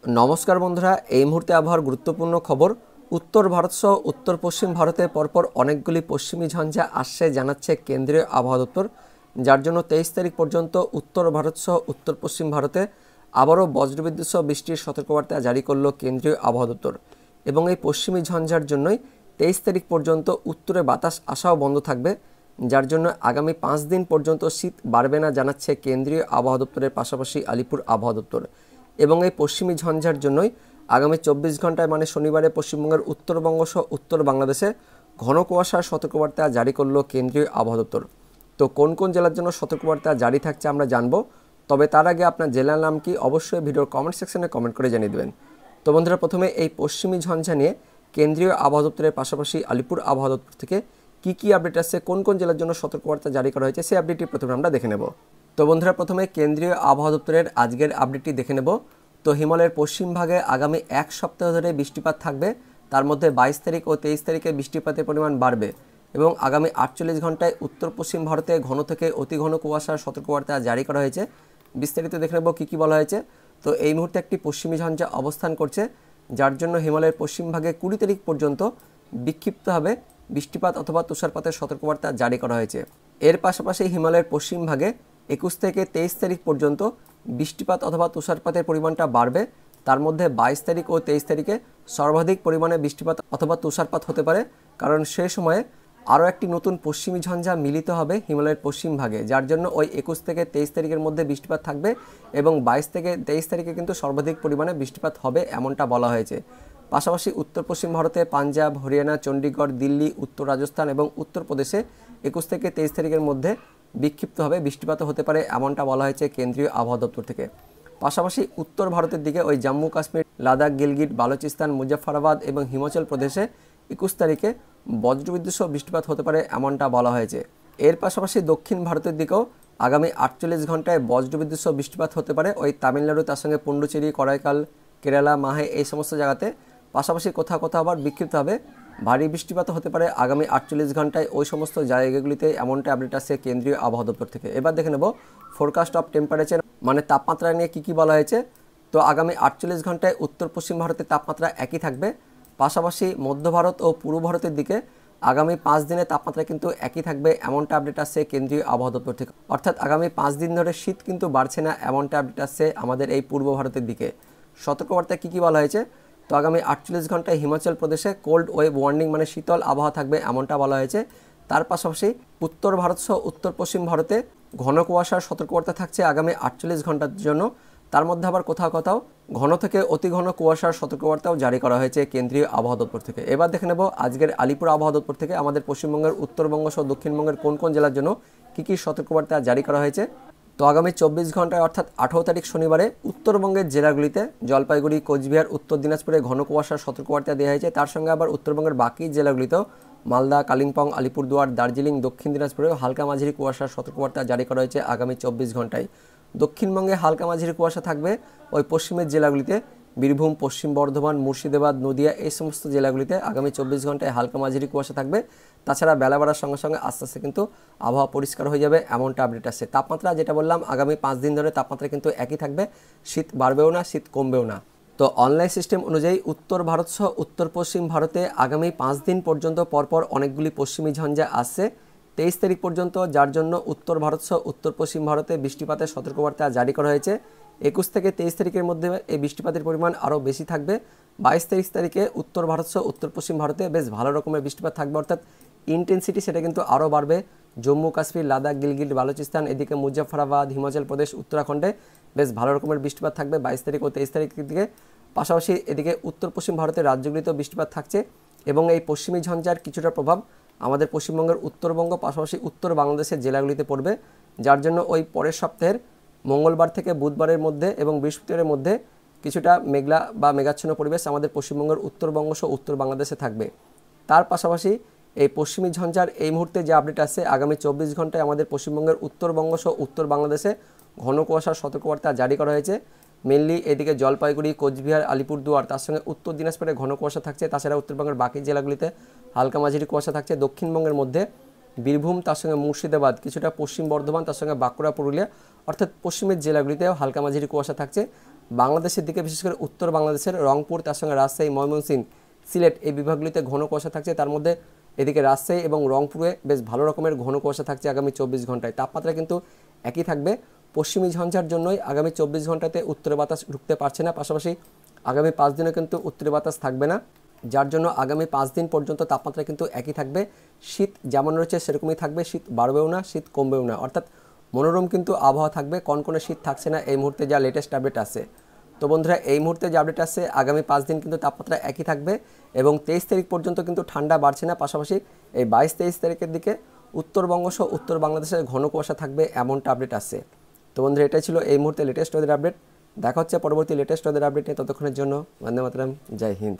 নমস্কার বন্ধুরা, এই মুহূর্তে আবহাওয়ার গুরুত্বপূর্ণ খবর। উত্তর ভারত সহ উত্তর পশ্চিম ভারতে পরপর অনেকগুলি পশ্চিমী ঝঞ্ঝা আসছে জানাচ্ছে কেন্দ্রীয় আবহাওয়া দপ্তর, যার জন্য 23 তারিখ পর্যন্ত উত্তর ভারত সহ উত্তর পশ্চিম ভারতে আবারও বজ্রবিদ্যুৎ সহ বৃষ্টির সতর্কবার্তা জারি করল কেন্দ্রীয় আবহাওয়া দপ্তর। এবং এই পশ্চিমী ঝঞ্ঝার জন্যই 23 তারিখ পর্যন্ত উত্তরে বাতাস আসাও বন্ধ থাকবে, যার জন্য আগামী 5 দিন পর্যন্ত শীত বাড়বে না জানাচ্ছে কেন্দ্রীয় আবহাওয়া দপ্তরের পাশাপাশি আলিপুর আবহাওয়া দপ্তর। এবং এই পশ্চিমী ঝঞ্ঝার জন্যই আগামী 24 ঘন্টায় মানে শনিবারে পশ্চিমবঙ্গের উত্তরবঙ্গ সহ উত্তর বাংলাদেশে ঘন কুয়াশার সতর্কবার্তা জারি করল কেন্দ্রীয় আবহাওয়া দপ্তর। তো কোন কোন জেলার জন্য সতর্কবার্তা জারি থাকছে আমরা জানবো, তবে তার আগে আপনার জেলার নাম কি অবশ্যই ভিডিওর কমেন্ট সেকশনে কমেন্ট করে জানিয়ে দেবেন। তো বন্ধুরা, প্রথমে এই পশ্চিমী ঝঞ্ঝা নিয়ে কেন্দ্রীয় আবহাওয়া দপ্তরের পাশাপাশি আলিপুর আবহাওয়া দপ্তর থেকে কী আপডেট আসছে, কোন কোন জেলার জন্য সতর্কবার্তা জারি করা হয়েছে সেই আপডেটটি প্রথমে আমরা দেখে নেব। তো বন্ধুরা, প্রথমে কেন্দ্রীয় আবহাওয়া দপ্তরের আজকের আপডেটটি দেখে নেব। তো হিমালয়ের পশ্চিম ভাগে আগামী এক সপ্তাহ ধরে বৃষ্টিপাত থাকবে, তার মধ্যে 22 তারিখ ও 23 তারিখে বৃষ্টিপাতের পরিমাণ বাড়বে এবং আগামী 48 ঘন্টায় উত্তর পশ্চিম ভারতে ঘন থেকে অতি ঘন কুয়াশার সতর্কবার্তা জারি করা হয়েছে। বিস্তারিত দেখে নেব কী বলা হয়েছে। তো এই মুহূর্তে একটি পশ্চিমী ঝঞ্ঝা অবস্থান করছে, যার জন্য হিমালয়ের পশ্চিম ভাগে 20 তারিখ পর্যন্ত বিক্ষিপ্তভাবে বৃষ্টিপাত অথবা তুষারপাতের সতর্কবার্তা জারি করা হয়েছে। এর পাশাপাশি হিমালয়ের পশ্চিম ভাগে 21 থেকে 23 তারিখ পর্যন্ত বৃষ্টিপাত অথবা তুষারপাতের পরিমাণটা বাড়বে, তার মধ্যে 22 তারিখ ও 23 তারিখে সর্বাধিক পরিমাণে বৃষ্টিপাত অথবা তুষারপাত হতে পারে, কারণ সে সময়ে আরও একটি নতুন পশ্চিমী ঝঞ্ঝা মিলিত হবে হিমালয়ের পশ্চিম ভাগে, যার জন্য ওই 21 থেকে 23 তারিখের মধ্যে বৃষ্টিপাত থাকবে এবং 22 থেকে 23 তারিখে কিন্তু সর্বাধিক পরিমাণে বৃষ্টিপাত হবে এমনটা বলা হয়েছে। পাশাপাশি উত্তর পশ্চিম ভারতে পাঞ্জাব, হরিয়ানা, চণ্ডীগড়, দিল্লি, উত্তর রাজস্থান এবং উত্তরপ্রদেশে 21 থেকে 23 তারিখের মধ্যে বিক্ষিপ্তভাবে বৃষ্টিপাত হতে পারে এমনটা বলা হয়েছে কেন্দ্রীয় আবহাওয়া দপ্তর থেকে। পাশাপাশি উত্তর ভারতের দিকে ওই জম্মু কাশ্মীর, লাদাখ, গিলগিট, বালুচিস্তান, মুজফ্ফরাবাদ এবং হিমাচল প্রদেশে 21 তারিখে বজ্রবিদ্যুৎ সহ বৃষ্টিপাত হতে পারে এমনটা বলা হয়েছে। এর পাশাপাশি দক্ষিণ ভারতের দিকেও আগামী 48 ঘন্টায় বজ্রবিদ্যুৎ সহ বৃষ্টিপাত হতে পারে ওই তামিলনাড়ু, তার সঙ্গে পুডুচেরি, করাইকাল, কেরালা, মাহে এই সমস্ত জায়গাতে। পাশাপাশি কোথাও কোথাও আবার বিক্ষিপ্তভাবে ভারী বৃষ্টিপাত হতে পারে আগামী 48 ঘন্টায় ওই সমস্ত জায়গাগুলিতে, এমনটা আপডেট আসছে কেন্দ্রীয় আবহাওয়া দপ্তর থেকে। এবার দেখে নেব ফোরকাস্ট অফ টেম্পারেচার মানে তাপমাত্রা নিয়ে কী বলা হয়েছে। তো আগামী 48 ঘন্টায় উত্তর পশ্চিম ভারতের তাপমাত্রা একই থাকবে, পাশাপাশি মধ্য ভারত ও পূর্ব ভারতের দিকে আগামী 5 দিনের তাপমাত্রা কিন্তু একই থাকবে এমনটা আপডেট আসছে কেন্দ্রীয় আবহাওয়া দপ্তর থেকে। অর্থাৎ আগামী 5 দিন ধরে শীত কিন্তু বাড়ছে না এমনটা আপডেট আসছে আমাদের এই পূর্ব ভারতের দিকে। সতর্কবার্তায় কী বলা হয়েছে। তো আগামী 48 ঘন্টায় হিমাচল প্রদেশে কোল্ড ওয়েভ ওয়ার্নিং মানে শীতল আবহাওয়া থাকবে এমনটা বলা হয়েছে। তার পাশাপাশি উত্তর ভারত সহ উত্তর পশ্চিম ভারতে ঘন কুয়াশার সতর্কবার্তা থাকছে আগামী 48 ঘন্টার জন্য, তার মধ্যে আবার কোথাও কোথাও ঘন থেকে অতি ঘন কুয়াশার সতর্কবার্তাও জারি করা হয়েছে কেন্দ্রীয় আবহাওয়া দপ্তর থেকে। এবার দেখে নেব আজকের আলিপুর আবহাওয়া দপ্তর থেকে আমাদের পশ্চিমবঙ্গের উত্তরবঙ্গ সহ দক্ষিণবঙ্গের কোন কোন জেলার জন্য কী সতর্কবার্তা জারি করা হয়েছে। তো আগামী 24 ঘন্টায় অর্থাৎ 18 তারিখ শনিবারে উত্তরবঙ্গের জেলাগুলিতে জলপাইগুড়ি, কোচবিহার, উত্তর দিনাজপুরে ঘন কুয়াশার সতর্কবার্তা দেওয়া হয়েছে। তার সঙ্গে আবার উত্তরবঙ্গের বাকি জেলাগুলিতেও মালদা, কালিম্পং, আলিপুরদুয়ার, দার্জিলিং, দক্ষিণ দিনাজপুরেও হালকা মাঝারি কুয়াশার সতর্কবার্তা জারি করা হয়েছে আগামী 24 ঘন্টায়। দক্ষিণবঙ্গে হালকা মাঝারি কুয়াশা থাকবে ওই পশ্চিমের জেলাগুলিতে বীরভূম, পশ্চিম বর্ধমান, মুর্শিদাবাদ, নদিয়া এই সমস্ত জেলাগুলিতে আগামী 24 ঘন্টায় হালকা মাঝারি কুয়াশা থাকবে। তাছাড়া বেলা বাড়ার সঙ্গে সঙ্গে আস্তে আস্তে কিন্তু আবহাওয়া পরিষ্কার হয়ে যাবে এমনটা আপডেট আসছে। তাপমাত্রা যেটা বললাম আগামী 5 দিন ধরে তাপমাত্রা কিন্তু একই থাকবে, শীত বাড়বেও না, শীত কমবেও না। তো অনলাইন সিস্টেম অনুযায়ী উত্তর ভারত সহ উত্তর পশ্চিম ভারতে আগামী 5 দিন পর্যন্ত পরপর অনেকগুলি পশ্চিমী ঝঞ্ঝা আসছে 23 তারিখ পর্যন্ত, যার জন্য উত্তর ভারত সহ উত্তর পশ্চিম ভারতে বৃষ্টিপাতের সতর্কবার্তা জারি করা হয়েছে। 21 থেকে 23 তারিখের মধ্যে এই বৃষ্টিপাতের পরিমাণ আরও বেশি থাকবে। 22-23 তারিখে উত্তর ভারত সহ উত্তর পশ্চিম ভারতে বেশ ভালো রকমের বৃষ্টিপাত থাকবে, অর্থাৎ ইন্টেন্সিটি সেটা কিন্তু আরও বাড়বে। জম্মু কাশ্মীর, লাদাখ, গিলগিট, বালুচিস্তান, এদিকে মুজফ্ফরাবাদ, হিমাচল প্রদেশ, উত্তরাখণ্ডে বেশ ভালো রকমের বৃষ্টিপাত থাকবে 22 তারিখ ও 23 তারিখের দিকে। পাশাপাশি এদিকে উত্তর পশ্চিম ভারতের রাজ্যগুলিতেও বৃষ্টিপাত থাকছে এবং এই পশ্চিমী ঝঞ্ঝার কিছুটা প্রভাব আমাদের পশ্চিমবঙ্গের উত্তরবঙ্গ পাশাপাশি উত্তর বাংলাদেশের জেলাগুলিতে পড়বে, যার জন্য ওই পরের সপ্তাহের মঙ্গলবার থেকে বুধবারের মধ্যে এবং বৃহস্পতিবারের মধ্যে কিছুটা মেঘলা বা মেঘাচ্ছন্ন পরিবেশ আমাদের পশ্চিমবঙ্গের উত্তরবঙ্গ সহ উত্তর বাংলাদেশে থাকবে। তার পাশাপাশি এই পশ্চিমী ঝঞ্ঝার এই মুহূর্তে যে আপডেট আসছে আগামী 24 ঘন্টায় আমাদের পশ্চিমবঙ্গের উত্তরবঙ্গ সহ উত্তর বাংলাদেশে ঘন কুয়াশার সতর্কবার্তা জারি করা হয়েছে। মেনলি এদিকে জলপাইগুড়ি, কোচবিহার, আলিপুরদুয়ার, তার সঙ্গে উত্তর দিনাজপুরে ঘন কুয়াশা থাকছে। তাছাড়া উত্তরবঙ্গের বাকি জেলাগুলিতে হালকা মাঝারি কুয়াশা থাকছে। দক্ষিণবঙ্গের মধ্যে বীরভূম, তার সঙ্গে মুর্শিদাবাদ, কিছুটা পশ্চিম বর্ধমান, তার সঙ্গে বাঁকুড়া, পুরুলিয়া অর্থাৎ পশ্চিমের জেলাগুলিতেও হালকা মাঝারি কুয়াশা থাকছে। বাংলাদেশের দিকে বিশেষ করে উত্তর বাংলাদেশের রংপুর, তার সঙ্গে রাজশাহী, ময়মনসিংহ, সিলেট এই বিভাগগুলিতে ঘন কুয়াশা থাকছে। তার মধ্যে এদিকে রাজশাহী এবং রংপুরে বেশ ভালো রকমের ঘন কুয়াশা থাকছে আগামী 24 ঘন্টায়। তাপমাত্রা কিন্তু একই থাকবে। পশ্চিমী ঝঞ্ঝার জন্যই আগামী 24 ঘন্টাতে উত্তরে বাতাস ঢুকতে পারছে না, পাশাপাশি আগামী 5 দিনে কিন্তু উত্তরে বাতাস থাকবে না, যার জন্য আগামী 5 দিন পর্যন্ত তাপমাত্রা কিন্তু একই থাকবে। শীত যেমন রয়েছে সেরকমই থাকবে, শীত বাড়বেও না, শীত কমবেও না, অর্থাৎ মনোরম কিন্তু আবহাওয়া থাকবে। কনকনে শীত থাকছে না এই মুহূর্তে, যা লেটেস্ট আপডেট আছে। তো বন্ধুরা, এই মুহূর্তে যে আপডেট আছে আগামী 5 দিন কিন্তু তাপমাত্রা একই থাকবে এবং 23 তারিখ পর্যন্ত কিন্তু ঠান্ডা বাড়ছে না, পাশাপাশি এই 22-23 তারিখের দিকে উত্তরবঙ্গ সহ উত্তর বাংলাদেশের ঘন কুয়াশা থাকবে, এমনটা আপডেট আছে। তো বন্ধুরা, এটাই ছিল এই মুহূর্তে লেটেস্ট ওয়েদার আপডেট। দেখা হচ্ছে পরবর্তী লেটেস্ট ওয়েদার আপডেট নিয়ে। ততক্ষণের জন্য বন্দে মাতরম, জয় হিন্দ।